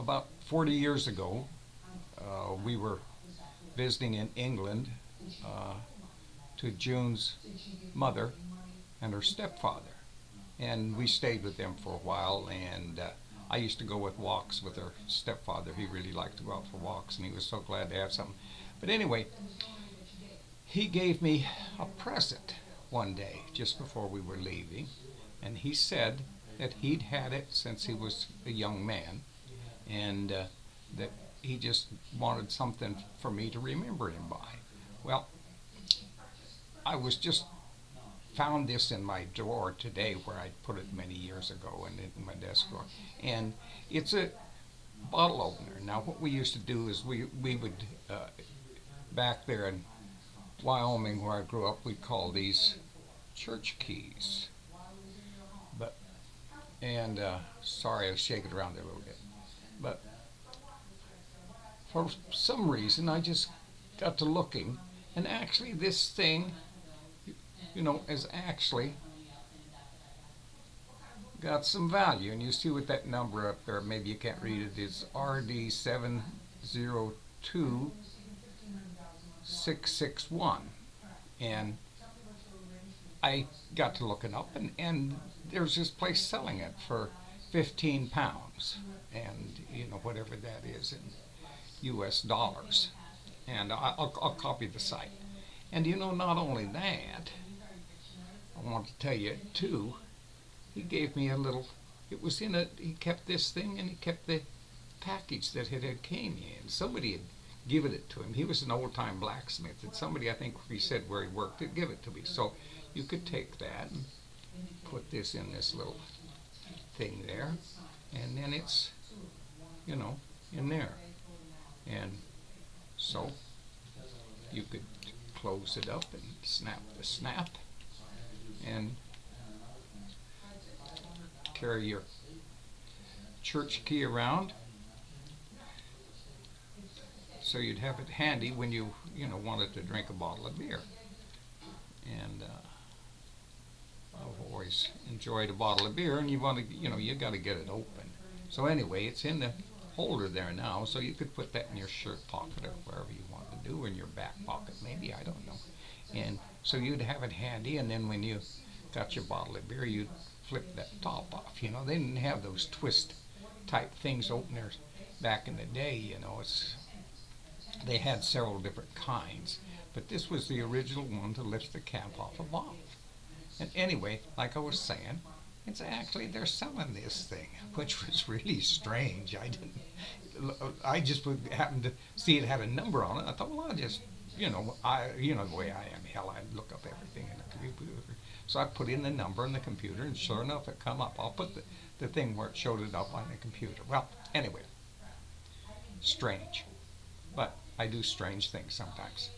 about 40 years ago, we were visiting in England uh, to June's mother and her stepfather. And we stayed with them for a while, and I used to go with walks with her stepfather. He really liked to go out for walks, and he was so glad to have something. But anyway, he gave me a present one day just before we were leaving, and he said that he'd had it since he was a young man, and that he just wanted something for me to remember him by. Well, I was just found this in my drawer today where I put it many years ago in my desk drawer, and it's a bottle opener. Now, what we used to do is we would back there in Wyoming where I grew up, we'd call these church keys. But and sorry, I was shaking around there a little bit, but for some reason I just got to looking, and actually this thing, is actually got some value. And you see with that number up there, maybe you can't read it, it's RD702661. And I got to looking up, and there's this place selling it for £15, and whatever that is in US dollars. And I'll copy the site. And not only that, I want to tell you too, he gave me a little, he kept this thing, and he kept the package that it had came in. Somebody had given it to him. He was an old-time blacksmith, and somebody, I think he said where he worked, had give it to me. So you could take that and put this in this little thing there, and then it's, in there. And so you could close it up and snap the snap and carry your church key around, so you'd have it handy when you wanted to drink a bottle of beer. And I've always enjoyed a bottle of beer, and you want to, you got to get it open. So anyway, it's in the holder there now, so you could put that in your shirt pocket or wherever you want to do, or in your back pocket maybe, I don't know. And so you'd have it handy, and then when you got your bottle of beer, you'd flip that top off. They didn't have those twist type things openers back in the day. They had several different kinds, but this was the original one to lift the cap off a bottle. And anyway, like I was saying, it's actually, they're selling this thing, which was really strange. I just would happen to see it had a number on it. I thought, well, I'll just, the way I am, hell, I look up everything in the computer. So I put in the number in the computer, and sure enough, it come up. I'll put the thing where it showed it up on the computer. Well, anyway, strange. But I do strange things sometimes.